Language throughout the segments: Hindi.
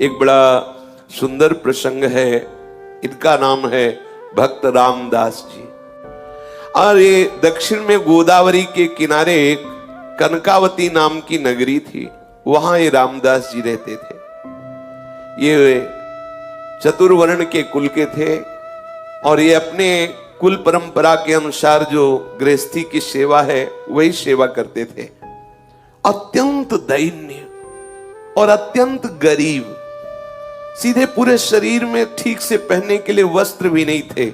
एक बड़ा सुंदर प्रसंग है। इनका नाम है भक्त रामदास जी। और ये दक्षिण में गोदावरी के किनारे एक कनकावती नाम की नगरी थी, वहां ये रामदास जी रहते थे। ये चतुर्वर्ण के कुल के थे और ये अपने कुल परंपरा के अनुसार जो गृहस्थी की सेवा है वही सेवा करते थे। अत्यंत दैन्य और अत्यंत गरीब, सीधे पूरे शरीर में ठीक से पहनने के लिए वस्त्र भी नहीं थे,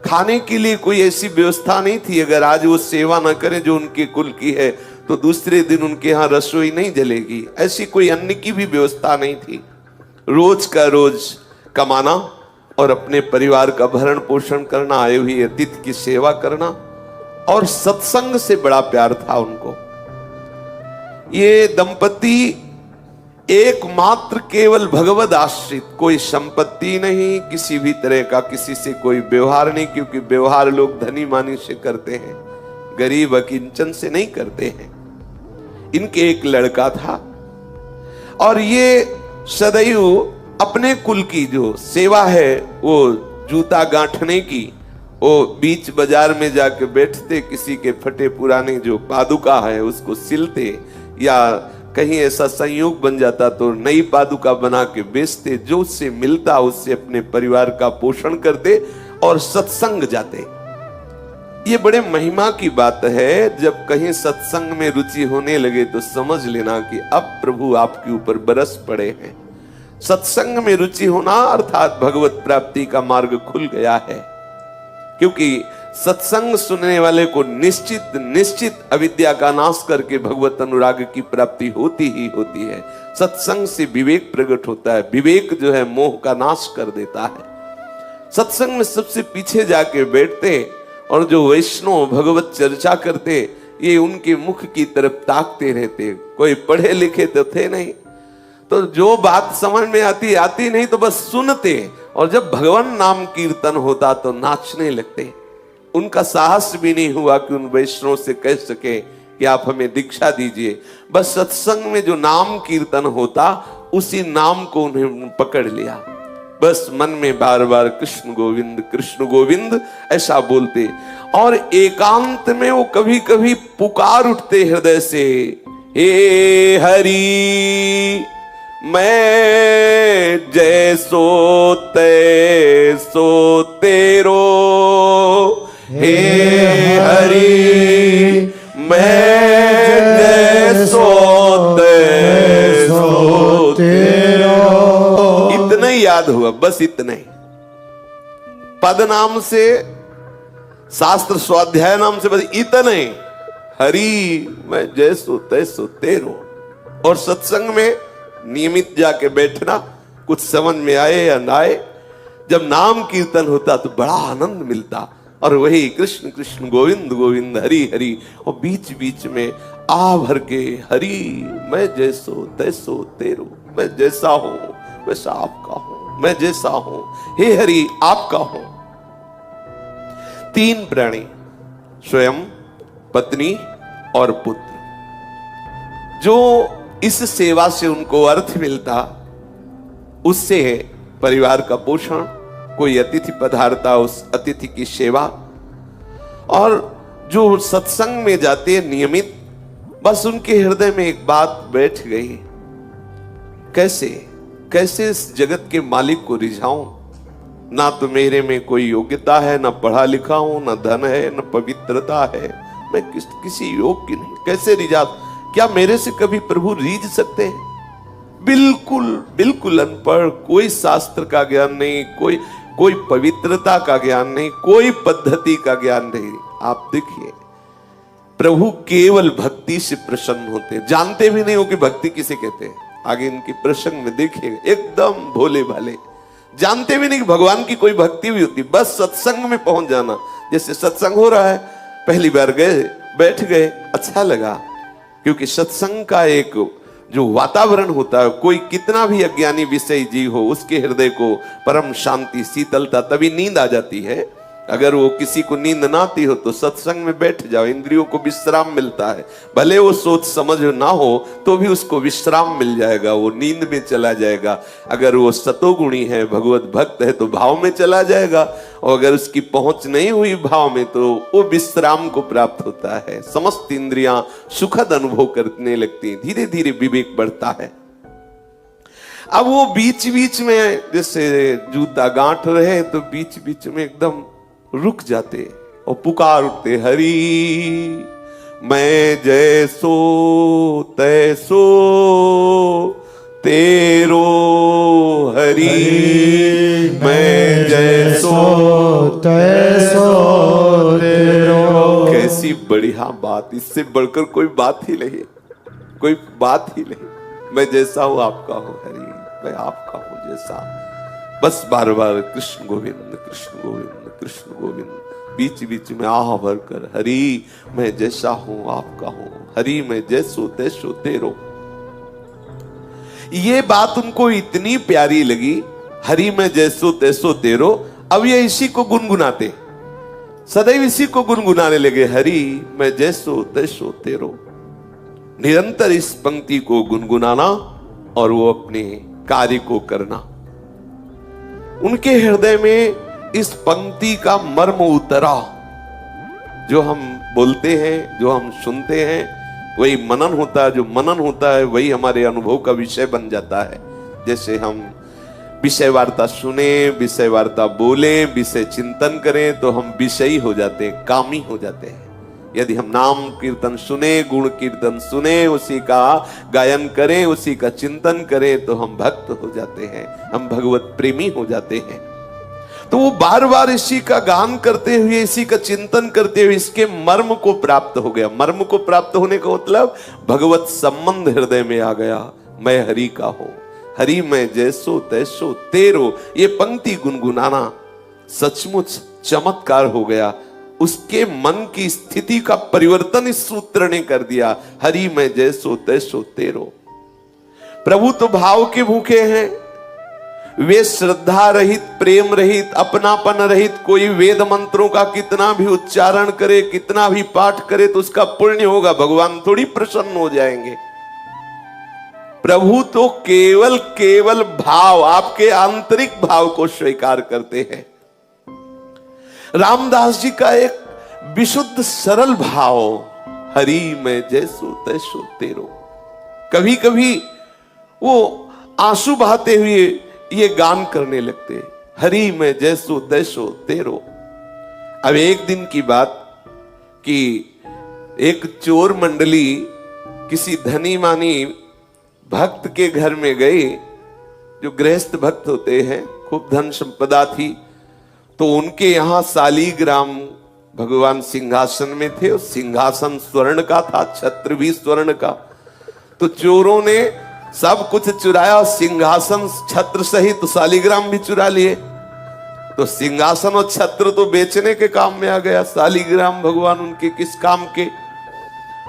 खाने के लिए कोई ऐसी व्यवस्था नहीं थी। अगर आज वो सेवा न करें जो उनके कुल की है तो दूसरे दिन उनके यहाँ रसोई नहीं जलेगी, ऐसी कोई अन्न की भी व्यवस्था नहीं थी। रोज का रोज कमाना और अपने परिवार का भरण पोषण करना, आए हुए अतिथि की सेवा करना, और सत्संग से बड़ा प्यार था उनको। ये दंपति एकमात्र केवल भगवद आश्रित, कोई संपत्ति नहीं, किसी भी तरह का किसी से कोई व्यवहार नहीं, क्योंकि व्यवहार लोग धनी मानी से करते हैं, गरीब अकिंचन से नहीं करते हैं। इनके एक लड़का था और ये सदैव अपने कुल की जो सेवा है, वो जूता गांठने की, वो बीच बाजार में जाके बैठते, किसी के फटे पुराने जो पादुका है उसको सिलते, या कहीं ऐसा संयोग बन जाता तो नई पादुका बना के बेचते, जो उससे मिलता उससे अपने परिवार का पोषण करते और सत्संग जाते। ये बड़े महिमा की बात है, जब कहीं सत्संग में रुचि होने लगे तो समझ लेना कि अब प्रभु आपके ऊपर बरस पड़े हैं। सत्संग में रुचि होना अर्थात भगवत प्राप्ति का मार्ग खुल गया है, क्योंकि सत्संग सुनने वाले को निश्चित निश्चित अविद्या का नाश करके भगवत अनुराग की प्राप्ति होती ही होती है। सत्संग से विवेक प्रकट होता है, विवेक जो है मोह का नाश कर देता है। सत्संग में सबसे पीछे जाके बैठते और जो वैष्णव भगवत चर्चा करते, ये उनके मुख की तरफ ताकते रहते। कोई पढ़े लिखे तो थे नहीं, तो जो बात समझ में आती नहीं तो बस सुनते, और जब भगवान नाम कीर्तन होता तो नाचने लगते। उनका साहस भी नहीं हुआ कि उन वैष्णव से कह सके कि आप हमें दीक्षा दीजिए। बस सत्संग में जो नाम कीर्तन होता उसी नाम को उन्हें पकड़ लिया, बस मन में बार बार कृष्ण गोविंद ऐसा बोलते। और एकांत में वो कभी कभी पुकार उठते हृदय से, हे हरि मैं जैसो तैसो तेरो, हे हरि मैं जैसो तैसो तेरो। इतना ही याद हुआ, बस इतना ही। पद नाम से, शास्त्र स्वाध्याय नाम से बस इतना ही, हरि मैं जैसो तैसो तेरो। और सत्संग में नियमित जाके बैठना, कुछ समझ में आए या ना आए, जब नाम कीर्तन होता तो बड़ा आनंद मिलता। और वही कृष्ण कृष्ण गोविंद गोविंद हरि हरि, और बीच बीच में आ भर के हरि मैं जैसो तैसो तेरो, मैं जैसा हूं वैसा आपका हूं, मैं जैसा हूं हे हरि आपका हूं। तीन प्राणी, स्वयं, पत्नी और पुत्र, जो इस सेवा से उनको अर्थ मिलता, उससे परिवार का पोषण, कोई अतिथि पधारता उस अतिथि की सेवा, और जो सत्संग में जाते नियमित, बस उनके हृदय में एक बात बैठ गई, कैसे कैसे इस जगत के मालिक को रिझाऊं। ना तो मेरे में कोई योग्यता है, ना पढ़ा लिखा हूं, ना धन है, ना पवित्रता है, मैं किसी योग्य नहीं, कैसे रिझा। क्या मेरे से कभी प्रभु रीझ सकते हैं? बिल्कुल बिल्कुल अनपढ़, कोई शास्त्र का ज्ञान नहीं, कोई पवित्रता का ज्ञान नहीं, कोई पद्धति का ज्ञान नहीं। आप देखिए, प्रभु केवल भक्ति से प्रसन्न होते, जानते भी नहीं हो कि भक्ति किसे कहते हैं। आगे इनके प्रसंग में देखिए, एकदम भोले भाले, जानते भी नहीं कि भगवान की कोई भक्ति भी होती, बस सत्संग में पहुंच जाना। जैसे सत्संग हो रहा है, पहली बार गए, बैठ गए, अच्छा लगा, क्योंकि सत्संग का एक जो वातावरण होता है, कोई कितना भी अज्ञानी विषय जीव हो, उसके हृदय को परम शांति शीतलता, तभी नींद आ जाती है अगर वो किसी को नींद ना आती हो तो सत्संग में बैठ जाओ, इंद्रियों को विश्राम मिलता है। भले वो सोच समझ ना हो तो भी उसको विश्राम मिल जाएगा, वो नींद में चला जाएगा। अगर वो सतोगुणी है, भगवत भक्त है, तो भाव में चला जाएगा, और अगर उसकी पहुंच नहीं हुई भाव में तो वो विश्राम को प्राप्त होता है। समस्त इंद्रियां सुखद अनुभव करने लगती हैं, धीरे धीरे विवेक बढ़ता है। अब वो बीच बीच में जैसे जूता गांठ रहे तो बीच बीच में एकदम रुक जाते और पुकार उठते, हरि मैं जैसो तैसो तेरो, हरि मैं जैसो तैसो तेरो। कैसी बढ़िया बात, इससे बढ़कर कोई बात ही नहीं, कोई बात ही नहीं। मैं जैसा हूं आपका हूं हरि, मैं आपका हूं जैसा। बस बार बार कृष्ण गोविंद कृष्ण गोविंद कृष्ण गोविंद, बीच बीच में आह भर कर, हरि मैं जैसा हूं आपका हूं, हरि मैं जैसो तैसो तेरो। ये बात उनको इतनी प्यारी लगी, हरि मैं जैसो तैसो तेरो। अब ये इसी को गुनगुनाते, सदैव इसी को गुनगुनाने लगे, हरि मैं जैसो तैसो तेरो। निरंतर इस पंक्ति को गुनगुनाना और वो अपने कार्य को करना। उनके हृदय में इस पंक्ति का मर्म उतरा। जो हम बोलते हैं, जो हम सुनते हैं, वही मनन होता है। जो मनन होता है वही हमारे अनुभव का विषय बन जाता है। जैसे हम विषय वार्ता सुने, विषय वार्ता बोले, विषय चिंतन करें तो हम विषयी हो जाते हैं, कामी हो जाते हैं। यदि हम नाम कीर्तन सुने, गुण कीर्तन सुने, उसी का गायन करें, उसी का चिंतन करें तो हम भक्त हो जाते हैं, हम भगवत प्रेमी हो जाते हैं। तो वो बार बार इसी का गान करते हुए, इसी का चिंतन करते हुए इसके मर्म को प्राप्त हो गया। मर्म को प्राप्त होने का मतलब भगवत संबंध हृदय में आ गया। मैं हरि का हूं, हरि मैं जैसो तैसो तेरो। ये पंक्ति गुनगुनाना सचमुच चमत्कार हो गया। उसके मन की स्थिति का परिवर्तन इस सूत्र ने कर दिया, हरि मैं जैसो तैसो तेरो। प्रभु तो भाव के भूखे हैं, वे श्रद्धा रहित, प्रेम रहित, अपनापन रहित कोई वेद मंत्रों का कितना भी उच्चारण करे, कितना भी पाठ करे तो उसका पुण्य होगा, भगवान थोड़ी प्रसन्न हो जाएंगे। प्रभु तो केवल केवल भाव, आपके आंतरिक भाव को स्वीकार करते हैं। रामदास जी का एक विशुद्ध सरल भाव, हरि मैं जैसो तैसो तेरो। कभी कभी वो आंसू बहाते हुए ये गान करने लगते, हरि मैं जैसो तैसो तेरो। अब एक दिन की बात कि एक चोर मंडली किसी धनी मानी भक्त के घर में गई, जो गृहस्थ भक्त होते हैं, खूब धन संपदा थी। तो उनके यहां शालीग्राम भगवान सिंहासन में थे, और सिंहासन स्वर्ण का था, छत्र भी स्वर्ण का। तो चोरों ने सब कुछ चुराया, सिंहासन छत्र सहित शालीग्राम भी चुरा लिए। तो सिंहासन और छत्र तो बेचने के काम में आ गया, शालीग्राम भगवान उनके किस काम के।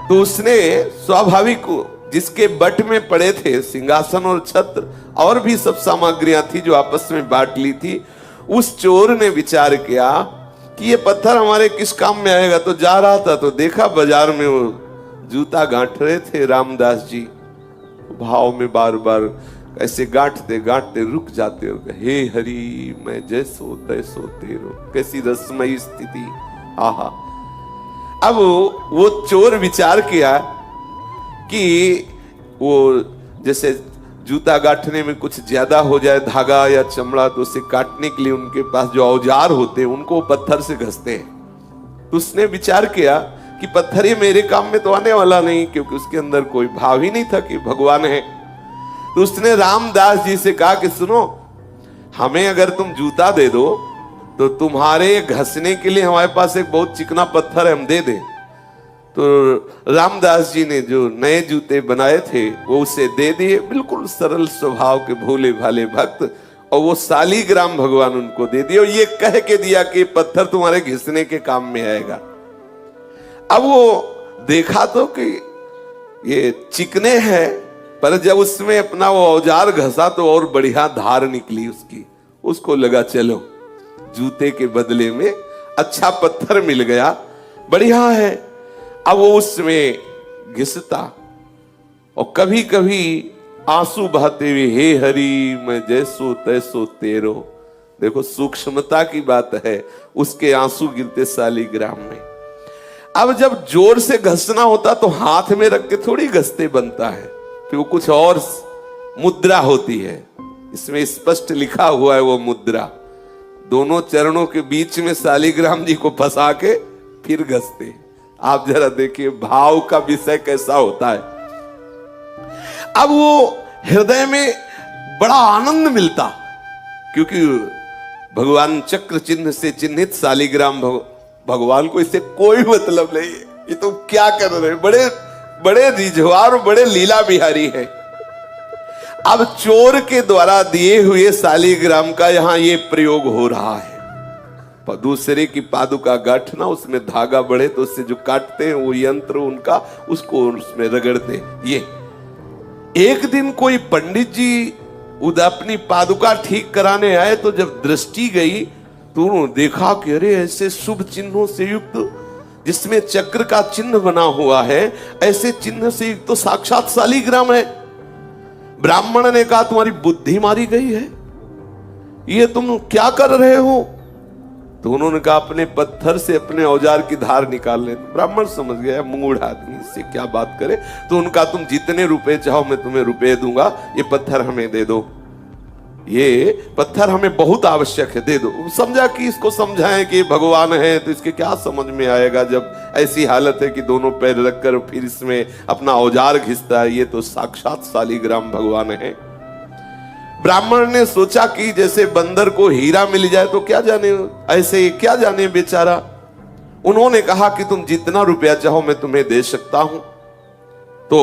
तो उसने स्वाभाविक जिसके बट में पड़े थे सिंहासन और छत्र, और भी सब सामग्रियां थी जो आपस में बांट ली थी। उस चोर ने विचार किया कि ये पत्थर हमारे किस काम में आएगा। तो जा रहा था तो देखा बाजार में वो जूता गांठ रहे थे रामदास जी। भाव में बार बार ऐसे गांठते गांठते रुक जाते हो, हे हरि मैं जैसो तैसो तेरो। कैसी रसमयी स्थिति, आहा। अब वो चोर विचार किया कि वो जैसे जूता गांठने में कुछ ज्यादा हो जाए, धागा या चमड़ा, तो उसे काटने के लिए उनके पास जो औजार होते हैं उनको पत्थर से घसते हैं। तो उसने विचार किया कि पत्थर ये मेरे काम में तो आने वाला नहीं, क्योंकि उसके अंदर कोई भाव ही नहीं था कि भगवान है। तो उसने रामदास जी से कहा कि सुनो, हमें अगर तुम जूता दे दो तो तुम्हारे घसने के लिए हमारे पास एक बहुत चिकना पत्थर है, हम दे दें। तो रामदास जी ने जो नए जूते बनाए थे वो उसे दे दिए, बिल्कुल सरल स्वभाव के भोले भाले भक्त। और वो शालीग्राम भगवान उनको दे दिए, और ये कह के दिया कि पत्थर तुम्हारे घिसने के काम में आएगा। अब वो देखा तो कि ये चिकने हैं, पर जब उसमें अपना वो औजार घसा तो और बढ़िया धार निकली उसकी। उसको लगा चलो जूते के बदले में अच्छा पत्थर मिल गया, बढ़िया है। अब वो उसमें घिसता और कभी कभी आंसू बहाते हुए, हे हरि मैं जैसो तैसो तेरो। देखो सूक्ष्मता की बात है, उसके आंसू गिरते शालिग्राम में। अब जब जोर से घसना होता तो हाथ में रख के थोड़ी घसते बनता है, फिर वो कुछ और मुद्रा होती है, इसमें स्पष्ट लिखा हुआ है वो मुद्रा। दोनों चरणों के बीच में शालिग्राम जी को फंसा के फिर घसते। आप जरा देखिए भाव का विषय कैसा होता है। अब वो हृदय में बड़ा आनंद मिलता, क्योंकि भगवान चक्र चिन्ह से चिन्हित शालिग्राम भगवान को इससे कोई मतलब नहीं है, ये तो क्या कर रहे हैं, बड़े बड़े रिझवार, बड़े लीला बिहारी है। अब चोर के द्वारा दिए हुए शालिग्राम का यहां ये प्रयोग हो रहा है। दूसरे की पादुका गांठना, उसमें धागा बढ़े तो उससे जो काटते हैं वो यंत्र उनका, उसको उसमें रगड़ते। ये एक दिन कोई पंडित जी अपनी पादुका ठीक कराने आए, तो जब दृष्टि गई तो उन्होंने देखा कि अरे ऐसे शुभ चिन्हों से युक्त, जिसमें चक्र का चिन्ह बना हुआ है, ऐसे चिन्ह से युक्त तो साक्षात शालिग्राम है। ब्राह्मण ने कहा तुम्हारी बुद्धि मारी गई है, ये तुम क्या कर रहे हो? तो उन्होंने कहा अपने पत्थर से अपने औजार की धार निकाल ले। ब्राह्मण समझ गया मूढ़ आदमी, इससे क्या बात करे। तो उनका तुम जितने रुपए चाहो मैं तुम्हें रुपए दूंगा, ये पत्थर हमें दे दो, ये पत्थर हमें बहुत आवश्यक है, दे दो। समझा कि इसको समझाएं कि भगवान है, तो इसके क्या समझ में आएगा जब ऐसी हालत है कि दोनों पैर रखकर फिर इसमें अपना औजार घिसता है, ये तो साक्षात शालिग्राम भगवान है। ब्राह्मण ने सोचा कि जैसे बंदर को हीरा मिल जाए तो क्या जाने, ऐसे क्या जाने बेचारा। उन्होंने कहा कि तुम जितना रुपया चाहो मैं तुम्हें दे सकता हूं, तो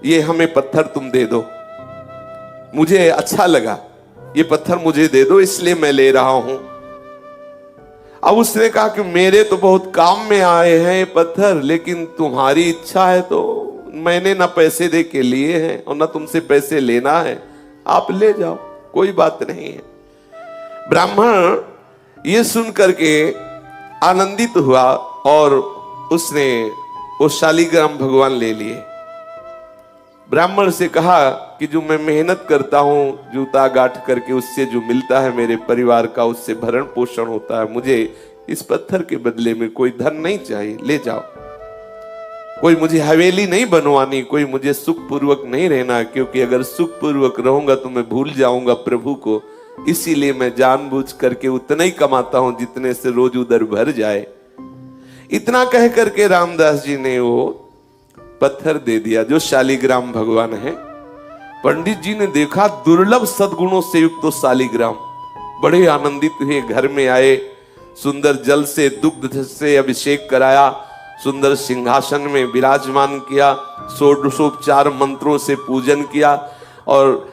ये हमें पत्थर तुम दे दो, मुझे अच्छा लगा, ये पत्थर मुझे दे दो इसलिए मैं ले रहा हूं। अब उसने कहा कि मेरे तो बहुत काम में आए हैं ये पत्थर, लेकिन तुम्हारी इच्छा है तो मैंने ना पैसे दे के लिए हैं और ना तुमसे पैसे लेना है, आप ले जाओ, कोई बात नहीं है। ब्राह्मण ये सुन करके आनंदित हुआ और उसने वो शालिग्राम भगवान ले लिए। ब्राह्मण से कहा कि जो मैं मेहनत करता हूं जूता गांठ करके, उससे जो मिलता है मेरे परिवार का, उससे भरण पोषण होता है, मुझे इस पत्थर के बदले में कोई धन नहीं चाहिए, ले जाओ। कोई मुझे हवेली नहीं बनवानी, कोई मुझे सुखपूर्वक नहीं रहना, क्योंकि अगर सुखपूर्वक रहूंगा तो मैं भूल जाऊंगा प्रभु को, इसीलिए मैं जानबूझ करके उतना ही कमाता हूं जितने से रोज उधर भर जाए। इतना कह करके रामदास जी ने वो पत्थर दे दिया जो शालिग्राम भगवान है। पंडित जी ने देखा दुर्लभ सद्गुणों से युक्त तो शालिग्राम, बड़े आनंदित हुए, घर में आए, सुंदर जल से दुग्ध से अभिषेक कराया, सुंदर सिंहासन में विराजमान किया, षोडशोपचार मंत्रों से पूजन किया और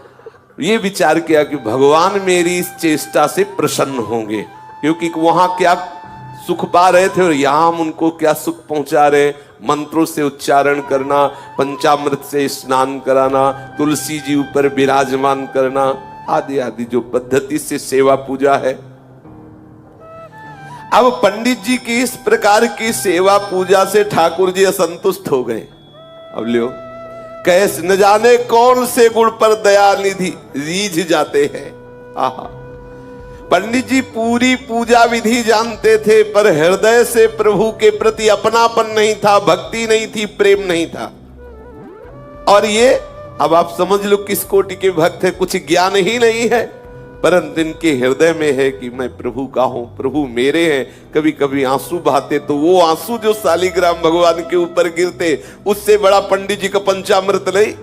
ये विचार किया कि भगवान मेरी इस चेष्टा से प्रसन्न होंगे, क्योंकि वहां क्या सुख पा रहे थे और यहां हम उनको क्या सुख पहुंचा रहे। मंत्रों से उच्चारण करना, पंचामृत से स्नान कराना, तुलसी जी ऊपर विराजमान करना, आदि आदि जो पद्धति से सेवा पूजा है। अब पंडित जी की इस प्रकार की सेवा पूजा से ठाकुर जी असंतुष्ट हो गए। अब लियो कैस न जाने कौन से गुण पर दया निधि रीझ जाते हैं। आहा, पंडित जी पूरी पूजा विधि जानते थे, पर हृदय से प्रभु के प्रति अपनापन नहीं था, भक्ति नहीं थी, प्रेम नहीं था। और ये अब आप समझ लो किस कोटि के भक्त है, कुछ ज्ञान ही नहीं है, परंतु इनके हृदय में है कि मैं प्रभु का हूं, प्रभु मेरे हैं। कभी कभी आंसू बहाते तो वो आंसू जो शालिग्राम भगवान के ऊपर गिरते, उससे बड़ा पंडित जी का पंचामृत नहीं।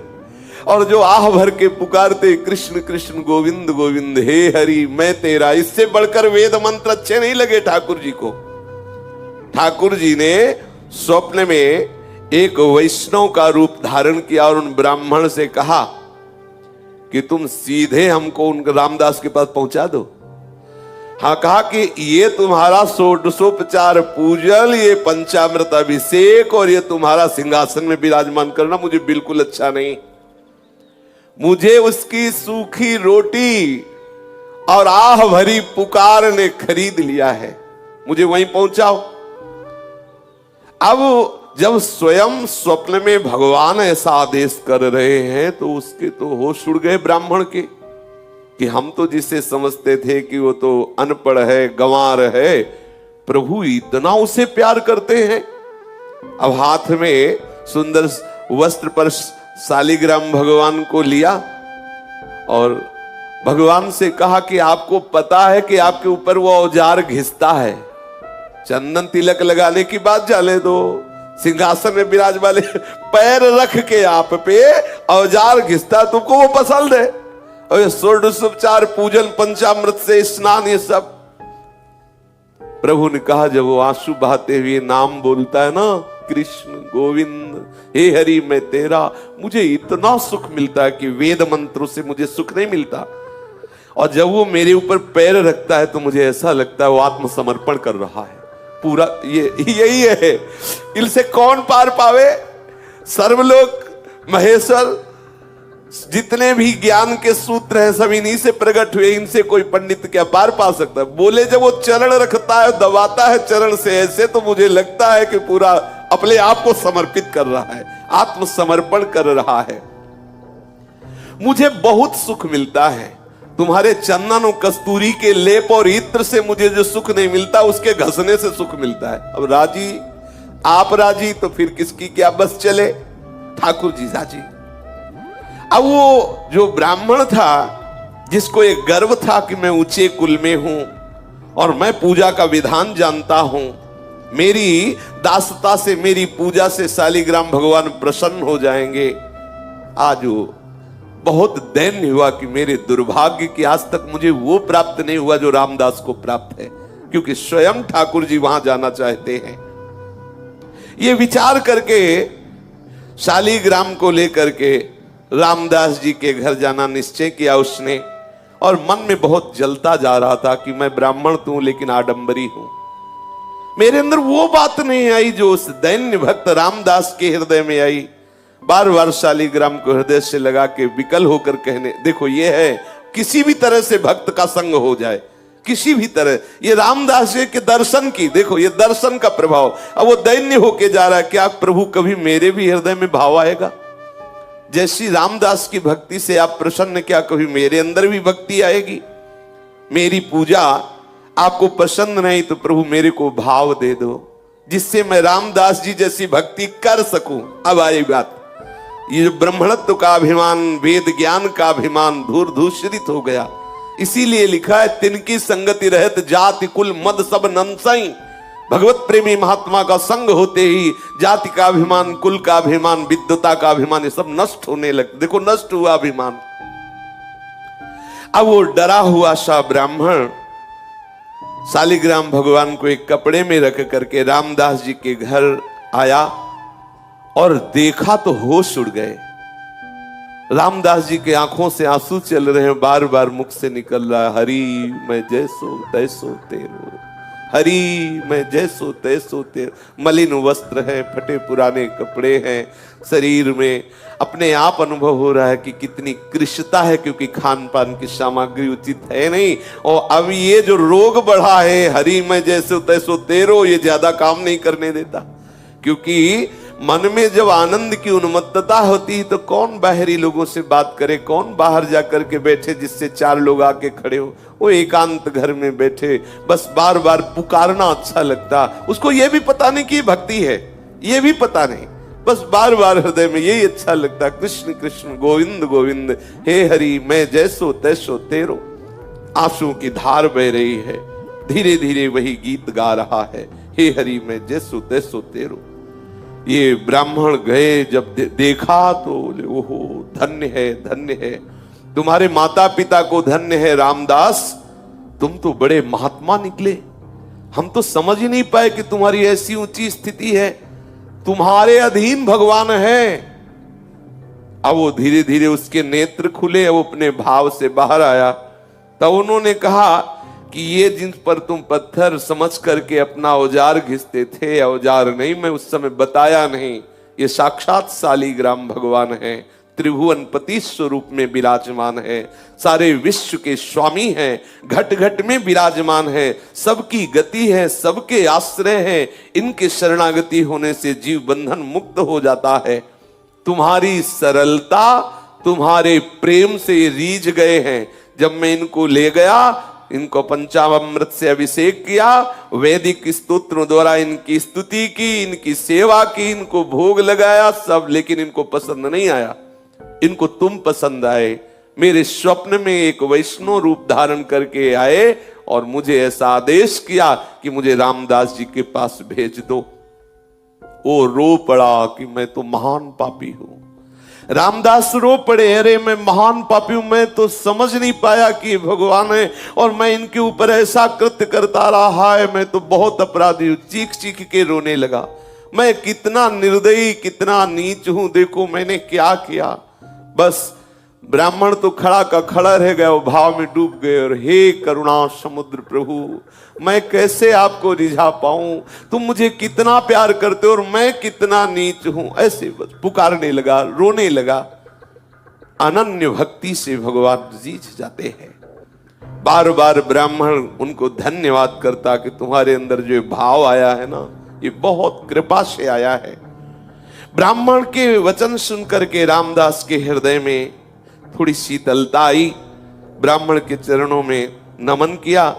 और जो आह भर के पुकारते कृष्ण कृष्ण गोविंद गोविंद हे हरि मैं तेरा, इससे बढ़कर वेद मंत्र अच्छे नहीं लगे ठाकुर जी को। ठाकुर जी ने स्वप्न में एक वैष्णव का रूप धारण किया और उन ब्राह्मण से कहा कि तुम सीधे हमको उन रामदास के पास पहुंचा दो। हाँ, कहा कि ये तुम्हारा षोडशोपचार पूजन, ये पंचामृत अभिषेक और ये तुम्हारा सिंहासन में विराजमान करना मुझे बिल्कुल अच्छा नहीं। मुझे उसकी सूखी रोटी और आह भरी पुकार ने खरीद लिया है, मुझे वहीं पहुंचाओ। अब जब स्वयं स्वप्न में भगवान ऐसा आदेश कर रहे हैं तो उसके तो होश उड़ गए ब्राह्मण के, कि हम तो जिसे समझते थे कि वो तो अनपढ़ है, गंवार है, प्रभु इतना उसे प्यार करते हैं। अब हाथ में सुंदर वस्त्र पर शालिग्राम भगवान को लिया और भगवान से कहा कि आपको पता है कि आपके ऊपर वो औजार घिसता है, चंदन तिलक लगाने की बात जाने दो, सिंहासन में विराज वाले पैर रख के आप पे औजार घिसता, तुमको वो पसंद है? और ये षोडशोपचार पूजन, पंचामृत से स्नान, ये सब। प्रभु ने कहा जब वो आंसू बहाते हुए नाम बोलता है ना, कृष्ण गोविंद हे हरि मैं तेरा, मुझे इतना सुख मिलता है कि वेद मंत्रों से मुझे सुख नहीं मिलता। और जब वो मेरे ऊपर पैर रखता है तो मुझे ऐसा लगता है वो आत्मसमर्पण कर रहा है पूरा। यही है, इनसे कौन पार पावे? सर्वलोक महेश्वर, जितने भी ज्ञान के सूत्र हैं सब इन्हीं से प्रकट हुए, इनसे कोई पंडित क्या पार पा सकता है? बोले जब वो चरण रखता है, दबाता है चरण से ऐसे, तो मुझे लगता है कि पूरा अपने आप को समर्पित कर रहा है, आत्मसमर्पण कर रहा है। मुझे बहुत सुख मिलता है, तुम्हारे चंदन और कस्तूरी के लेप और इत्र से मुझे जो सुख नहीं मिलता उसके घसने से सुख मिलता है। अब राजी, आप राजी तो फिर किसकी क्या बस चले? ठाकुर जी राजी। अब वो जो ब्राह्मण था जिसको एक गर्व था कि मैं ऊंचे कुल में हूं और मैं पूजा का विधान जानता हूं, मेरी दासता से, मेरी पूजा से शालिग्राम भगवान प्रसन्न हो जाएंगे, आज वो बहुत दैन्य हुआ कि मेरे दुर्भाग्य की आज तक मुझे वो प्राप्त नहीं हुआ जो रामदास को प्राप्त है, क्योंकि स्वयं ठाकुर जी वहां जाना चाहते हैं। ये विचार करके शालिग्राम को लेकर के रामदास जी के घर जाना निश्चय किया उसने, और मन में बहुत जलता जा रहा था कि मैं ब्राह्मण तो हूं लेकिन आडंबरी हूं। मेरे अंदर वो बात नहीं आई जो उस दैन्य भक्त रामदास के हृदय में आई। बार बार शालिग्राम को हृदय से लगा के विकल होकर कहने, देखो ये है किसी भी तरह से भक्त का संग हो जाए, किसी भी तरह, ये रामदास जी के दर्शन की, देखो ये दर्शन का प्रभाव। अब वो दैन्य होके जा रहा है, क्या प्रभु कभी मेरे भी हृदय में भाव आएगा? जैसी रामदास की भक्ति से आप प्रसन्न, क्या कभी मेरे अंदर भी भक्ति आएगी? मेरी पूजा आपको पसंद नहीं तो प्रभु मेरे को भाव दे दो, जिससे मैं रामदास जी जैसी भक्ति कर सकूं। अब आई बात, ये जो ब्रह्मणत्व का अभिमान, वेद ज्ञान का अभिमान धूर दूषित हो गया। इसीलिए लिखा है, तिनकी संगति रहत जाति कुल मद सब नंसई। भगवत प्रेमी महात्मा का संग होते ही जाति का अभिमान, कुल का अभिमान, विद्वता का अभिमान, ये सब नष्ट होने लगे। देखो नष्ट हुआ अभिमान। अब वो डरा हुआ सा ब्राह्मण शालिग्राम भगवान को एक कपड़े में रख करके रामदास जी के घर आया और देखा तो होश उड़ गए। रामदास जी के आंखों से आंसू चल रहे हैं, बार बार मुख से निकल रहा है, हरि मैं जैसो तैसो तेरो, हरि मैं जैसो तैसो तेरो। मलिन वस्त्र है, फटे पुराने कपड़े हैं, शरीर में अपने आप अनुभव हो रहा है कि कितनी कृशता है, क्योंकि खान पान की सामग्री उचित है नहीं। और अब ये जो रोग बढ़ा है, हरि मैं जैसो तैसो तेरो, ये ज्यादा काम नहीं करने देता। क्योंकि मन में जब आनंद की उन्मत्तता होती है तो कौन बाहरी लोगों से बात करे, कौन बाहर जाकर के बैठे जिससे चार लोग आके खड़े हो। वो एकांत घर में बैठे बस बार बार पुकारना अच्छा लगता। उसको ये भी पता नहीं कि भक्ति है, ये भी पता नहीं, बस बार बार हृदय में यही अच्छा लगता, कृष्ण कृष्ण गोविंद गोविंद हे हरि मैं जैसो तैसो तेरो। आंसुओं की धार बह रही है, धीरे धीरे वही गीत गा रहा है, हे हरि मैं जैसो तैसो तेरो। ये ब्राह्मण गए, जब देखा तो बोले ओहो धन्य है तुम्हारे माता पिता को, धन्य है रामदास, तुम तो बड़े महात्मा निकले। हम तो समझ ही नहीं पाए कि तुम्हारी ऐसी ऊंची स्थिति है, तुम्हारे अधीन भगवान है। अब वो धीरे धीरे उसके नेत्र खुले, अब अपने भाव से बाहर आया। तब उन्होंने कहा कि ये जिन पर तुम पत्थर समझ करके अपना औजार घिसते थे, औजार नहीं, मैं उस समय बताया नहीं, ये साक्षात शालिग्राम भगवान हैं, त्रिभुवनपति स्वरूप में विराजमान है, सारे विश्व के स्वामी हैं, घट घट में विराजमान है, सबकी गति है, सबके आश्रय है। इनके शरणागति होने से जीव बंधन मुक्त हो जाता है। तुम्हारी सरलता, तुम्हारे प्रेम से रीझ गए हैं। जब मैं इनको ले गया, इनको पंचामृत से अभिषेक किया, वैदिक स्तोत्रों द्वारा इनकी स्तुति की, इनकी सेवा की, इनको भोग लगाया सब, लेकिन इनको पसंद नहीं आया। इनको तुम पसंद आए। मेरे स्वप्न में एक वैष्णव रूप धारण करके आए और मुझे ऐसा आदेश किया कि मुझे रामदास जी के पास भेज दो। वो रो पड़ा कि मैं तो महान पापी हूं। रामदास रो पड़े, अरे मैं महान पापी हूं, मैं तो समझ नहीं पाया कि भगवान है और मैं इनके ऊपर ऐसा कृत्य करता रहा है, मैं तो बहुत अपराधी हूं। चीख चीख के रोने लगा, मैं कितना निर्दयी, कितना नीच हूं, देखो मैंने क्या किया। बस ब्राह्मण तो खड़ा का खड़ा रह गया, वो भाव में डूब गए और हे करुणा समुद्र प्रभु, मैं कैसे आपको रिझा पाऊं, तुम मुझे कितना प्यार करते हो और मैं कितना नीच हूं। ऐसे बस पुकारने लगा, रोने लगा। अनन्य भक्ति से भगवान रीझ जाते हैं। बार बार ब्राह्मण उनको धन्यवाद करता कि तुम्हारे अंदर जो भाव आया है ना, ये बहुत कृपा से आया है। ब्राह्मण के वचन सुनकर के रामदास के हृदय में थोड़ी शीतलता आई। ब्राह्मण के चरणों में नमन किया।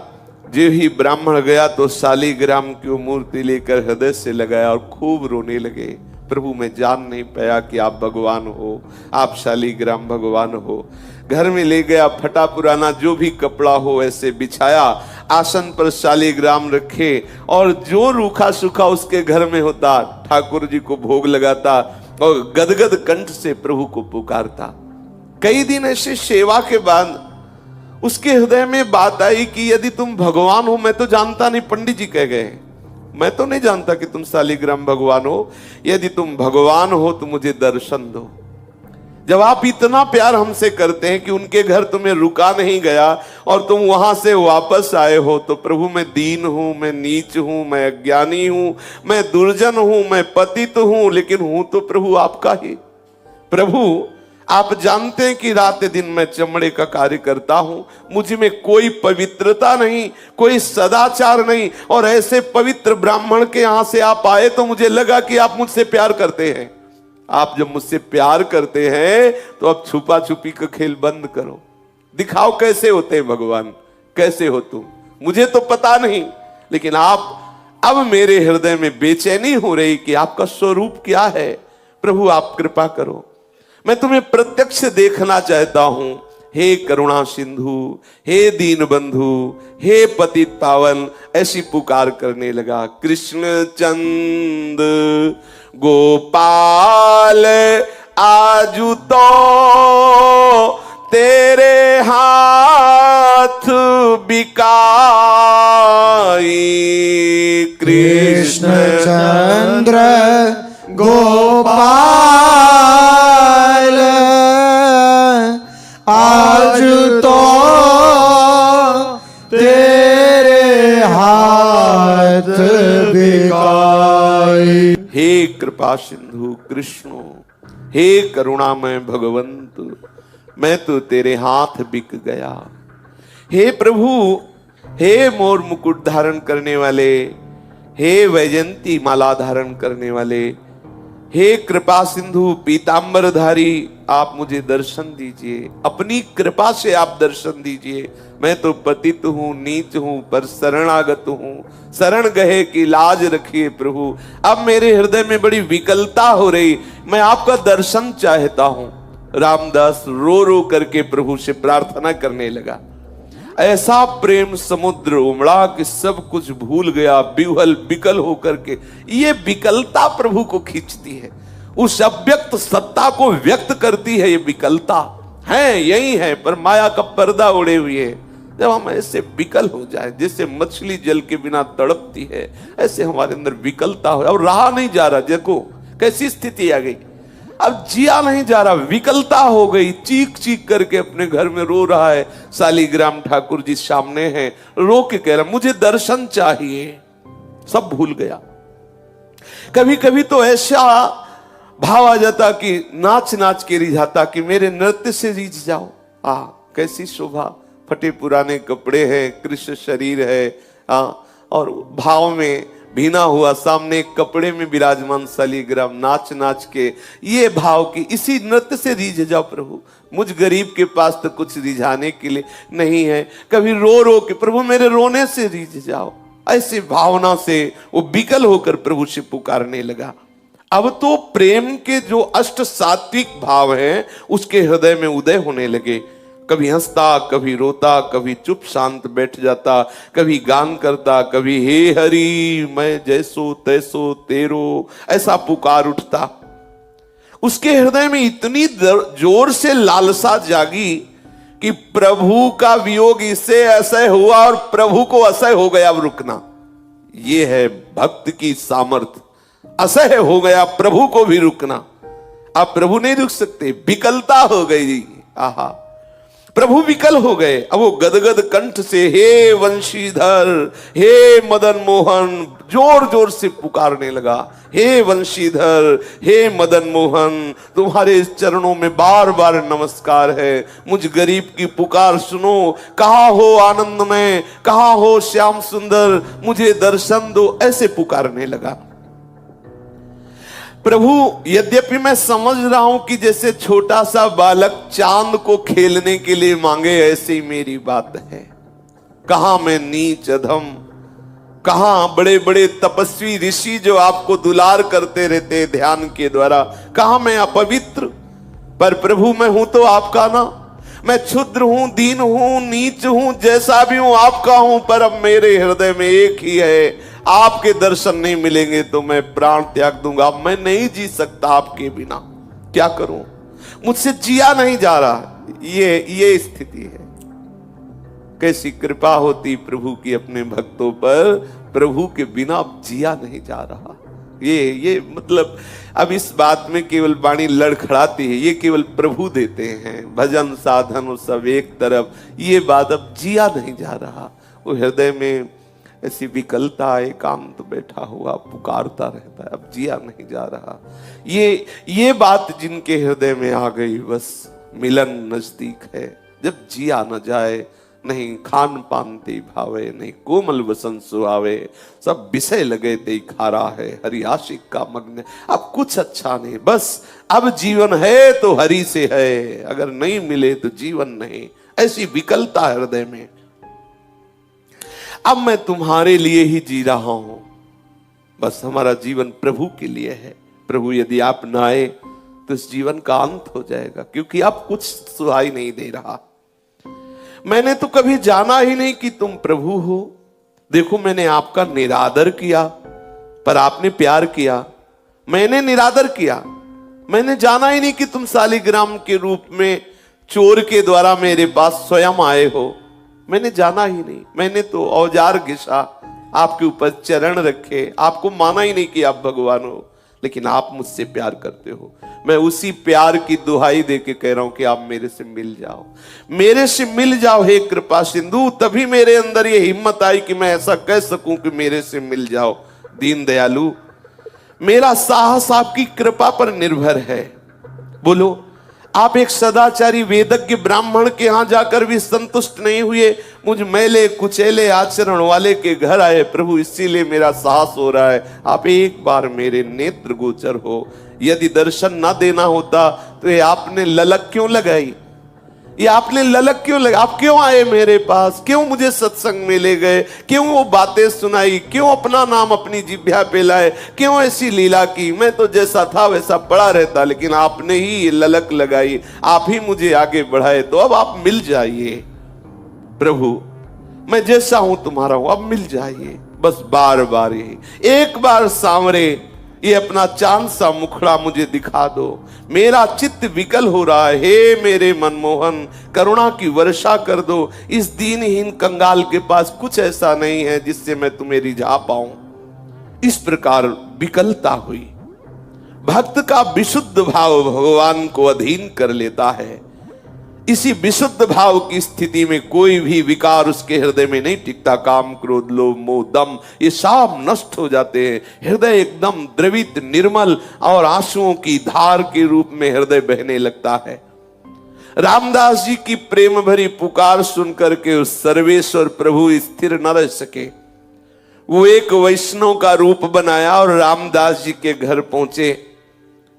जो ही ब्राह्मण गया तो शालिग्राम की मूर्ति लेकर हृदय से लगाया और खूब रोने लगे। प्रभु मैं जान नहीं पाया कि आप भगवान हो, आप शालिग्राम भगवान हो। घर में ले गया, फटा पुराना जो भी कपड़ा हो ऐसे बिछाया, आसन पर शालिग्राम रखे और जो रूखा सूखा उसके घर में होता ठाकुर जी को भोग लगाता और गदगद कंठ से प्रभु को पुकारता। कई दिन ऐसे सेवा के बाद उसके हृदय में बात आई कि यदि तुम भगवान हो, मैं तो जानता नहीं, पंडित जी कह गए, मैं तो नहीं जानता कि तुम शालिग्राम भगवान हो। यदि तुम भगवान हो तो मुझे दर्शन दो। जब आप इतना प्यार हमसे करते हैं कि उनके घर तुम्हें रुका नहीं गया और तुम वहां से वापस आए हो, तो प्रभु मैं दीन हूं, मैं नीच हूं, मैं अज्ञानी हूं, मैं दुर्जन हूं, मैं पतित हूं, लेकिन हूं तो प्रभु आपका ही। प्रभु आप जानते हैं कि रात दिन मैं चमड़े का कार्य करता हूं, मुझ में कोई पवित्रता नहीं, कोई सदाचार नहीं, और ऐसे पवित्र ब्राह्मण के यहां से आप आए तो मुझे लगा कि आप मुझसे प्यार करते हैं। आप जब मुझसे प्यार करते हैं तो अब छुपा छुपी का खेल बंद करो, दिखाओ कैसे होते हैं भगवान, कैसे हो तुम, मुझे तो पता नहीं, लेकिन आप अब मेरे हृदय में बेचैनी हो रही कि आपका स्वरूप क्या है। प्रभु आप कृपा करो, मैं तुम्हें प्रत्यक्ष देखना चाहता हूं। हे करुणा सिंधु, हे दीन बंधु, हे पतित पावन, ऐसी पुकार करने लगा। कृष्ण चंद गोपाल आजू तो तेरे हाथ बिकाई। कृष्ण चंद्र गोपाल आज तो तेरे हाथ बिकाई। हे कृपा सिंधु कृष्ण, हे करुणामय भगवंत, मैं तो तेरे हाथ बिक गया। हे प्रभु, हे मोर मुकुट धारण करने वाले, हे वैजंती माला धारण करने वाले, हे कृपा सिंधु पीतांबरधारी, आप मुझे दर्शन दीजिए, अपनी कृपा से आप दर्शन दीजिए। मैं तो पतित हूं, नीच हूं, पर शरणागत हूं, शरण गए की लाज रखिए प्रभु। अब मेरे हृदय में बड़ी विकलता हो रही, मैं आपका दर्शन चाहता हूं। रामदास रो रो करके प्रभु से प्रार्थना करने लगा। ऐसा प्रेम समुद्र उमड़ा कि सब कुछ भूल गया, विह्वल विकल होकर के। ये विकलता प्रभु को खींचती है, उस अव्यक्त सत्ता को व्यक्त करती है। ये विकलता है, यही है, पर माया का पर्दा उड़े हुए है। जब हम ऐसे विकल हो जाए, जैसे मछली जल के बिना तड़पती है, ऐसे हमारे अंदर विकलता हो और रहा नहीं जा रहा। देखो कैसी स्थिति आ गई, अब जिया नहीं जा रहा, विकलता हो गई। चीख चीख करके अपने घर में रो रहा है। शालिग्राम ठाकुर जी सामने हैं, रो के कह रहा मुझे दर्शन चाहिए। सब भूल गया। कभी कभी तो ऐसा भाव आ जाता कि नाच नाच के रिझाता कि मेरे नृत्य से रिझ जाओ। कैसी शोभा, फटे पुराने कपड़े हैं, कृष्ण शरीर है, और भाव में भीना हुआ सामने एक कपड़े में विराजमान शालिग्राम, नाच नाच के ये भाव की इसी नृत्य से रिझ जाओ प्रभु। मुझ गरीब के पास तो कुछ रिझाने के लिए नहीं है, कभी रो रो के प्रभु मेरे रोने से रिझ जाओ। ऐसी भावना से वो विकल होकर प्रभु से पुकारने लगा। अब तो प्रेम के जो अष्ट सात्विक भाव हैं उसके हृदय में उदय होने लगे। कभी हंसता, कभी रोता, कभी चुप शांत बैठ जाता, कभी गान करता, कभी हे हरि मैं जैसो तैसो तेरो, ऐसा पुकार उठता। उसके हृदय में इतनी जोर से लालसा जागी कि प्रभु का वियोग इससे असह्य हुआ और प्रभु को असह्य हो गया अब रुकना। ये है भक्त की सामर्थ्य। असह्य हो गया प्रभु को भी रुकना। अब प्रभु नहीं रुक सकते, विकलता हो गई। प्रभु विकल हो गए। अब वो गदगद कंठ से हे वंशीधर, हे मदन मोहन जोर जोर से पुकारने लगा। हे वंशीधर, हे मदन मोहन, तुम्हारे चरणों में बार बार नमस्कार है। मुझ गरीब की पुकार सुनो। कहाँ हो आनंदमय, कहाँ हो श्याम सुंदर, मुझे दर्शन दो, ऐसे पुकारने लगा। प्रभु यद्यपि मैं समझ रहा हूं कि जैसे छोटा सा बालक चांद को खेलने के लिए मांगे, ऐसे ही मेरी बात है। कहां मैं नीच अधम, कहां बड़े बड़े तपस्वी ऋषि जो आपको दुलार करते रहते ध्यान के द्वारा, कहां मैं अपवित्र। पर प्रभु मैं हूं तो आपका ना। मैं क्षुद्र हूं, दीन हूं, नीच हूं, जैसा भी हूं आपका हूं। पर अब मेरे हृदय में एक ही है, आपके दर्शन नहीं मिलेंगे तो मैं प्राण त्याग दूंगा। मैं नहीं जी सकता आपके बिना। क्या करूं, मुझसे जिया नहीं जा रहा। ये स्थिति है। कैसी कृपा होती प्रभु की अपने भक्तों पर, प्रभु के बिना जिया नहीं जा रहा। ये मतलब अब इस बात में केवल वाणी लड़खड़ाती है, ये केवल प्रभु देते हैं। भजन साधन सब एक तरफ, ये बात अब जिया नहीं जा रहा। वो हृदय में ऐसी विकलता, एकांत तो बैठा हुआ पुकारता रहता है, अब जिया नहीं जा रहा। ये बात जिनके हृदय में आ गई, बस मिलन नजदीक है। जब जिया न जाए, नहीं खान पान ते भावे, नहीं कोमल वसन सुहावे, सब विषय लगे ते खारा है, हरि आशिक का मग्न। अब कुछ अच्छा नहीं, बस अब जीवन है तो हरि से है, अगर नहीं मिले तो जीवन नहीं। ऐसी विकलता हृदय में। अब मैं तुम्हारे लिए ही जी रहा हूं, बस हमारा जीवन प्रभु के लिए है। प्रभु यदि आप न आए तो इस जीवन का अंत हो जाएगा, क्योंकि अब कुछ सुहाई नहीं दे रहा। मैंने तो कभी जाना ही नहीं कि तुम प्रभु हो। देखो मैंने आपका निरादर किया, पर आपने प्यार किया। मैंने निरादर किया, मैंने जाना ही नहीं कि तुम शालिग्राम के रूप में चोर के द्वारा मेरे पास स्वयं आए हो। मैंने जाना ही नहीं। मैंने तो औजार घिसा, आपके ऊपर चरण रखे, आपको माना ही नहीं कि आप भगवान हो, लेकिन आप मुझसे प्यार करते हो। मैं उसी प्यार की दुहाई दे के कह रहा हूं कि आप मेरे से मिल जाओ, मेरे से मिल जाओ हे कृपा सिंधु। तभी मेरे अंदर ये हिम्मत आई कि मैं ऐसा कह सकूं कि मेरे से मिल जाओ। दीन दयालु, मेरा साहस आपकी कृपा पर निर्भर है। बोलो, आप एक सदाचारी वेदज्ञ ब्राह्मण के यहां जाकर भी संतुष्ट नहीं हुए, मुझ मैले कुचेले आचरण वाले के घर आए प्रभु, इसीलिए मेरा साहस हो रहा है। आप एक बार मेरे नेत्र गोचर हो। यदि दर्शन ना देना होता तो ये आपने ललक क्यों लगाई? ये आपने ललक क्यों लगा? आप क्यों आए मेरे पास? क्यों मुझे सत्संग में ले गए? क्यों वो बातें सुनाई? क्यों अपना नाम अपनी जिह्वा पे लाए? क्यों ऐसी लीला की? मैं तो जैसा था वैसा पड़ा रहता, लेकिन आपने ही ये ललक लगाई, आप ही मुझे आगे बढ़ाए। तो अब आप मिल जाइए प्रभु, मैं जैसा हूं तुम्हारा हूं, अब मिल जाइए। बस बार बार यही, एक बार सांवरे ये अपना चांद सा मुखड़ा मुझे दिखा दो। मेरा चित्त विकल हो रहा है, हे मेरे मनमोहन करुणा की वर्षा कर दो। इस दीनहीन कंगाल के पास कुछ ऐसा नहीं है जिससे मैं तुम्हें रिझा पाऊं। इस प्रकार विकलता हुई। भक्त का विशुद्ध भाव भगवान को अधीन कर लेता है। इसी विशुद्ध भाव की स्थिति में कोई भी विकार उसके हृदय में नहीं टिकता। काम, क्रोध, लोभ, मोह, दम, ये सब नष्ट हो जाते हैं। हृदय एकदम द्रवित, निर्मल और आंसुओं की धार के रूप में हृदय बहने लगता है। रामदास जी की प्रेम भरी पुकार सुनकर के उस सर्वेश्वर प्रभु स्थिर न रह सके। वो एक वैष्णव का रूप बनाया और रामदास जी के घर पहुंचे।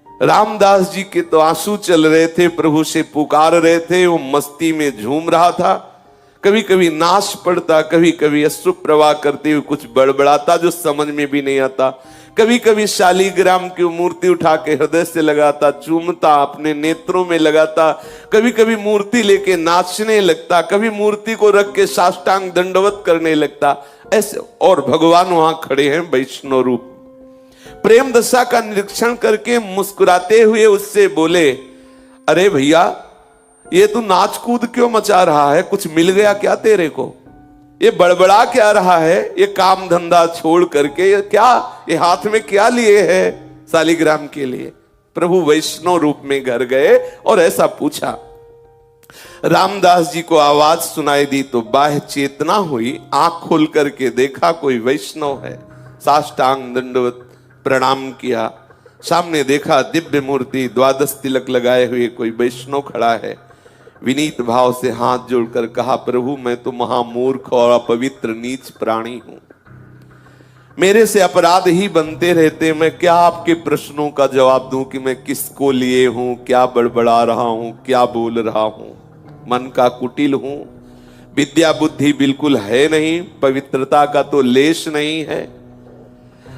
रामदास जी के तो आंसू चल रहे थे, प्रभु से पुकार रहे थे। वो मस्ती में झूम रहा था, कभी कभी नाच पड़ता, कभी कभी अश्रु प्रवाह करते हुए कुछ बड़बड़ाता जो समझ में भी नहीं आता। कभी कभी शालीग्राम की मूर्ति उठा के हृदय से लगाता, चूमता, अपने नेत्रों में लगाता। कभी कभी मूर्ति लेके नाचने लगता, कभी मूर्ति को रख के साष्टांग दंडवत करने लगता। ऐसे और भगवान वहां खड़े हैं वैष्णव रूप। प्रेम दशा का निरीक्षण करके मुस्कुराते हुए उससे बोले, अरे भैया, ये तू नाच कूद क्यों मचा रहा है? कुछ मिल गया क्या तेरे को? ये बड़बड़ा क्या रहा है? ये काम धंधा छोड़ करके ये हाथ में क्या लिए है शालीग्राम के लिए? प्रभु वैष्णव रूप में घर गए और ऐसा पूछा। रामदास जी को आवाज सुनाई दी तो बाह्य चेतना हुई। आंख खोल करके देखा कोई वैष्णव है। साष्टांग दंडवत प्रणाम किया। सामने देखा दिव्य मूर्ति, द्वादश तिलक लगाए हुए कोई वैष्णव खड़ा है। विनीत भाव से हाथ जोड़कर कहा, प्रभु मैं तो महामूर्ख और अपवित्र नीच प्राणी हूं। मेरे से अपराध ही बनते रहते। मैं क्या आपके प्रश्नों का जवाब दूं कि मैं किसको लिए हूं, क्या बड़बड़ा रहा हूं, क्या बोल रहा हूं? मन का कुटिल हूं, विद्या बुद्धि बिल्कुल है नहीं, पवित्रता का तो लेश नहीं है।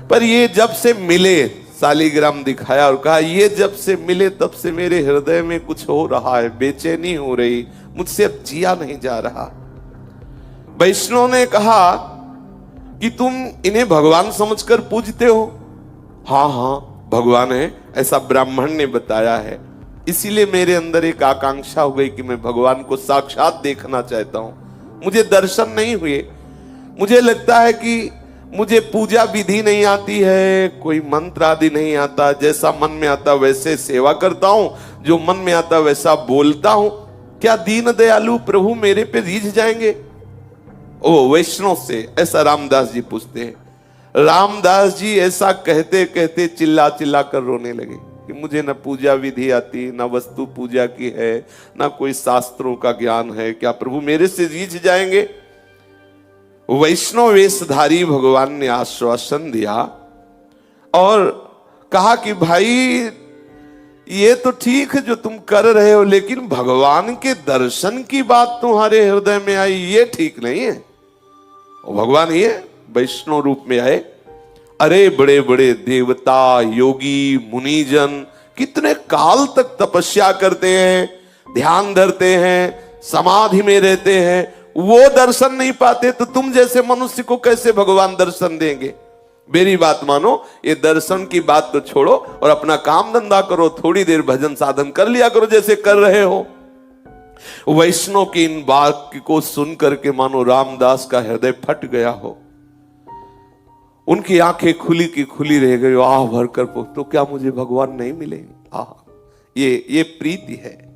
पर ये जब से मिले, शालीग्राम दिखाया और कहा, ये जब से मिले तब से मेरे हृदय में कुछ हो रहा है, बेचैनी हो रही, मुझसे अब जिया नहीं जा रहा। वैष्णव ने कहा कि तुम इन्हें भगवान समझकर पूजते हो? हाँ हाँ भगवान है, ऐसा ब्राह्मण ने बताया है। इसीलिए मेरे अंदर एक आकांक्षा हो गई कि मैं भगवान को साक्षात देखना चाहता हूं। मुझे दर्शन नहीं हुए। मुझे लगता है कि मुझे पूजा विधि नहीं आती है, कोई मंत्र आदि नहीं आता। जैसा मन में आता वैसे सेवा करता हूं, जो मन में आता वैसा बोलता हूं। क्या दीन दयालु प्रभु मेरे पे रीझ जाएंगे? ओ वैष्णव से ऐसा रामदास जी पूछते हैं। रामदास जी ऐसा कहते कहते चिल्ला चिल्ला कर रोने लगे कि मुझे न पूजा विधि आती, न वस्तु पूजा की है, न कोई शास्त्रों का ज्ञान है। क्या प्रभु मेरे से रीझ जाएंगे? वैष्णव वेशधारी भगवान ने आश्वासन दिया और कहा कि भाई ये तो ठीक है जो तुम कर रहे हो, लेकिन भगवान के दर्शन की बात तुम्हारे हृदय में आई, ये ठीक नहीं है। और भगवान ये वैष्णव रूप में आए। अरे बड़े बड़े देवता, योगी, मुनिजन कितने काल तक तपस्या करते हैं, ध्यान धरते हैं, समाधि में रहते हैं, वो दर्शन नहीं पाते तो तुम जैसे मनुष्य को कैसे भगवान दर्शन देंगे? मेरी बात मानो, ये दर्शन की बात तो छोड़ो और अपना काम धंधा करो। थोड़ी देर भजन साधन कर लिया करो जैसे कर रहे हो। वैष्णव की इन बात को सुन करके मानो रामदास का हृदय फट गया हो। उनकी आंखें खुली की खुली रह गई। आह भर कर तो क्या मुझे भगवान नहीं मिलेंगे? आह, ये प्रीति है।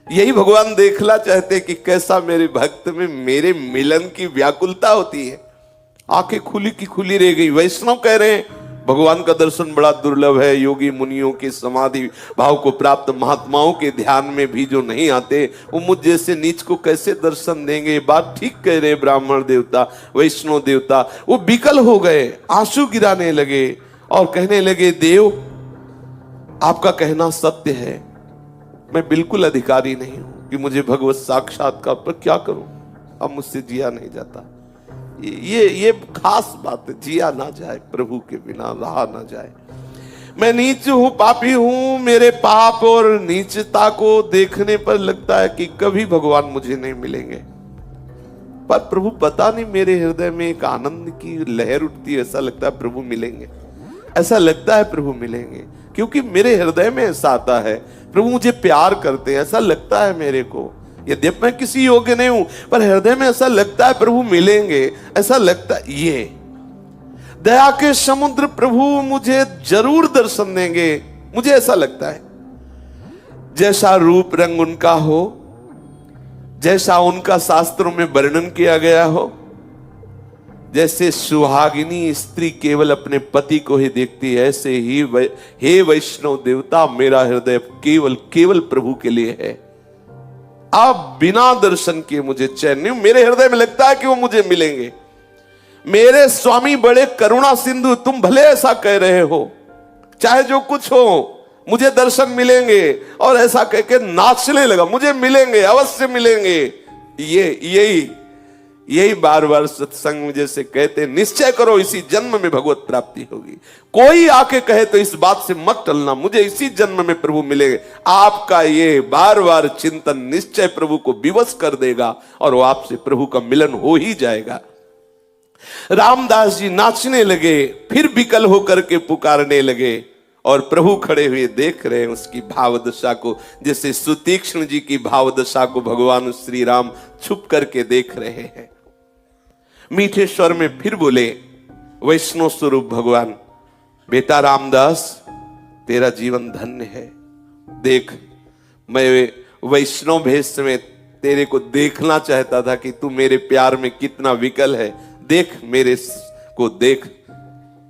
यही भगवान देखना चाहते कि कैसा मेरे भक्त में मेरे मिलन की व्याकुलता होती है। आंखें खुली की खुली रह गई। वैष्णव कह रहे हैं भगवान का दर्शन बड़ा दुर्लभ है। योगी मुनियों के समाधि भाव को प्राप्त महात्माओं के ध्यान में भी जो नहीं आते, वो मुझ जैसे नीच को कैसे दर्शन देंगे? बात ठीक कह रहे ब्राह्मण देवता, वैष्णव देवता। वो विकल हो गए, आंसू गिराने लगे और कहने लगे, देव आपका कहना सत्य है, मैं बिल्कुल अधिकारी नहीं हूं कि मुझे भगवत साक्षात्कार, पर क्या करूं, अब मुझसे जिया नहीं जाता। ये खास बात है, जिया ना जाए, प्रभु के बिना रहा ना जाए। मैं नीच हूं, पापी हूं। मेरे पाप और नीचता को देखने पर लगता है कि कभी भगवान मुझे नहीं मिलेंगे। पर प्रभु पता नहीं, मेरे हृदय में एक आनंद की लहर उठती है। ऐसा लगता है प्रभु मिलेंगे, ऐसा लगता है प्रभु मिलेंगे, क्योंकि मेरे हृदय में ऐसा आता है प्रभु मुझे प्यार करते हैं। ऐसा लगता है मेरे को, यद्यपि मैं किसी योग्य नहीं हूं, पर हृदय में ऐसा लगता है प्रभु मिलेंगे। ऐसा लगता है ये दया के समुद्र प्रभु मुझे जरूर दर्शन देंगे, मुझे ऐसा लगता है। जैसा रूप रंग उनका हो, जैसा उनका शास्त्रों में वर्णन किया गया हो, जैसे सुहागिनी स्त्री केवल अपने पति को ही देखती है, ऐसे ही हे वैष्णव देवता, मेरा हृदय केवल केवल प्रभु के लिए है। आप बिना दर्शन किए मुझे चैन नहीं। मेरे हृदय में लगता है कि वो मुझे मिलेंगे। मेरे स्वामी बड़े करुणा सिंधु, तुम भले ऐसा कह रहे हो, चाहे जो कुछ हो मुझे दर्शन मिलेंगे, और ऐसा कह के नाचने लगा, मुझे मिलेंगे, अवश्य मिलेंगे। यही बार बार सत्संग में जैसे कहते, निश्चय करो इसी जन्म में भगवत प्राप्ति होगी। कोई आके कहे तो इस बात से मत टलना, मुझे इसी जन्म में प्रभु मिलेंगे। आपका ये बार बार चिंतन निश्चय प्रभु को विवश कर देगा, और वो आपसे प्रभु का मिलन हो ही जाएगा। रामदास जी नाचने लगे, फिर विकल होकर के पुकारने लगे, और प्रभु खड़े हुए देख रहे हैं उसकी भावदशा को, जैसे सुतीक्ष्ण जी की भावदशा को भगवान श्री राम छुप करके देख रहे हैं। मीठे स्वर में फिर बोले, वैष्णव स्वरूप भगवान, बेटा रामदास, तेरा जीवन धन्य है। देख, मैं वैष्णव भेष में तेरे को देखना चाहता था कि तू मेरे प्यार में कितना विकल है। देख, मेरे को देख।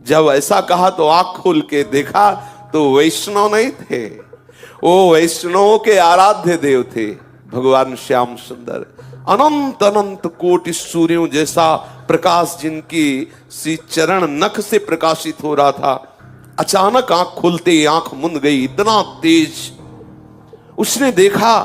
जब ऐसा कहा तो आंख खोल के देखा तो वैष्णव नहीं थे, वो वैष्णवों के आराध्य देव थे भगवान श्याम सुंदर। अनंत अनंत कोटि सूर्यों जैसा प्रकाश जिनकी सी चरण नख से प्रकाशित हो रहा था। अचानक आंख खुलते आंख मुंद गई, इतना तेज। उसने देखा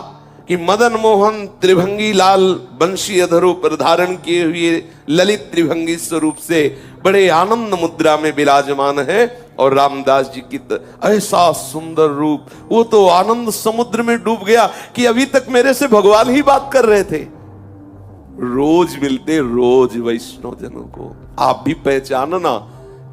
कि मदन मोहन त्रिभंगी लाल बंशी अधरों पर धारण किए हुए ललित त्रिभंगी स्वरूप से बड़े आनंद मुद्रा में विराजमान है, और रामदास जी की ऐसा सुंदर रूप, वो तो आनंद समुद्र में डूब गया कि अभी तक मेरे से भगवान ही बात कर रहे थे। रोज मिलते रोज वैष्णव जनों को, आप भी पहचानना,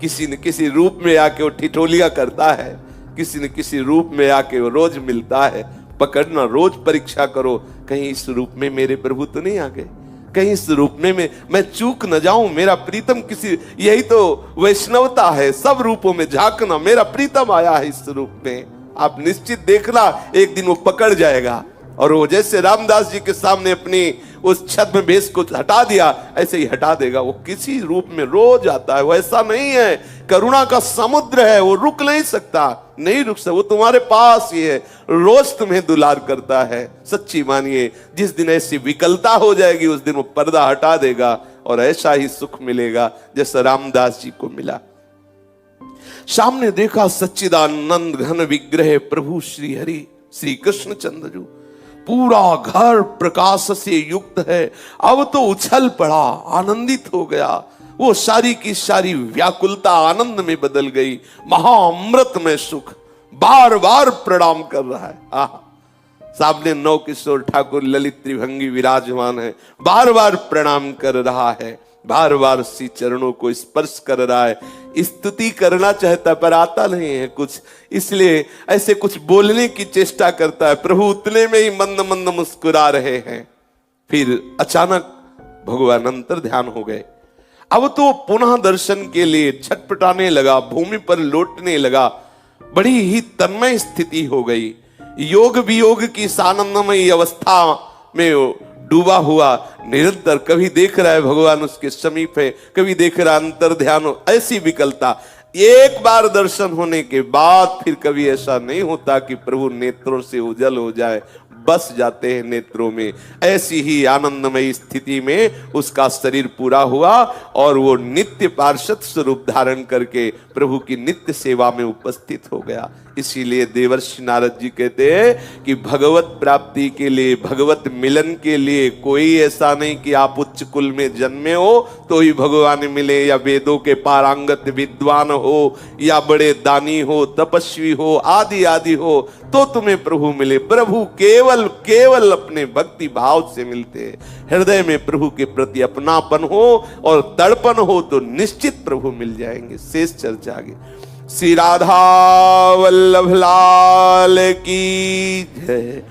किसी न किसी रूप में आके वो ठिठोलिया करता है, किसी न किसी रूप में आके वो रोज मिलता है। पकड़ना, रोज परीक्षा करो, कहीं इस रूप में मेरे प्रभु तो नहीं आ गए, कहीं इस रूप में मैं चूक न जाऊं, मेरा प्रीतम किसी, यही तो वैष्णवता है, सब रूपों में झांकना। मेरा प्रीतम आया है इस रूप में, आप निश्चित देखना एक दिन वो पकड़ जाएगा। और वो जैसे रामदास जी के सामने अपनी उस छद्म भेष को हटा दिया, ऐसे ही हटा देगा। वो किसी रूप में रोज आता है, वो ऐसा नहीं है, करुणा का समुद्र है, वो रुक नहीं सकता, नहीं रुक सकता, वो तुम्हारे पास ही है, रोज तुम्हें दुलार करता है। सच्ची मानिए, जिस दिन ऐसी विकलता हो जाएगी उस दिन वो पर्दा हटा देगा, और ऐसा ही सुख मिलेगा जैसा रामदास जी को मिला। सामने देखा सच्चिदानंद घन विग्रह प्रभु श्री हरि श्री कृष्ण चंद्र, पूरा घर प्रकाश से युक्त है। अब तो उछल पड़ा, आनंदित हो गया, वो सारी की सारी व्याकुलता आनंद में बदल गई। महाअमृत में सुख, बार बार प्रणाम कर रहा है। सामने नौ किशोर ठाकुर ललित त्रिभंगी विराजमान है, बार बार प्रणाम कर रहा है, बार बार सी चरणों को स्पर्श कर रहा है। स्तुति करना चाहता पर आता नहीं है कुछ, इसलिए ऐसे कुछ बोलने की चेष्टा करता है। प्रभु उतने में ही मंद मंद मुस्कुरा रहे हैं। फिर अचानक भगवान अंतर ध्यान हो गए। अब तो पुनः दर्शन के लिए छटपटाने लगा, भूमि पर लौटने लगा, बड़ी ही तन्मय स्थिति हो गई। योग वियोग की आनंदमयी अवस्था में डूबा हुआ निरंतर, कभी देख रहा है भगवान उसके समीप है, कभी देख रहा अंतर ध्यान हो, ऐसी विकलता। एक बार दर्शन होने के बाद फिर कभी ऐसा नहीं होता कि प्रभु नेत्रों से उजल हो जाए, बस जाते हैं नेत्रों में। ऐसी ही आनंदमयी स्थिति में उसका शरीर पूरा हुआ, और वो नित्य पार्षद स्वरूप धारण करके प्रभु की नित्य सेवा में उपस्थित हो गया। इसीलिए देवर्षि नारद जी कहते हैं कि भगवत प्राप्ति के लिए, भगवत मिलन के लिए कोई ऐसा नहीं कि आप उच्च कुल में जन्मे हो तो ही भगवान मिले, या वेदों के पारंगत विद्वान हो, या बड़े दानी हो, तपस्वी हो, आदि आदि हो तो तुम्हें प्रभु मिले। प्रभु केवल केवल अपने भक्ति भाव से मिलते हैं। हृदय में प्रभु के प्रति अपनापन हो और तड़पन हो तो निश्चित प्रभु मिल जाएंगे। शेष चर्चा आगे। श्री राधा वल्लभ लाल की जय।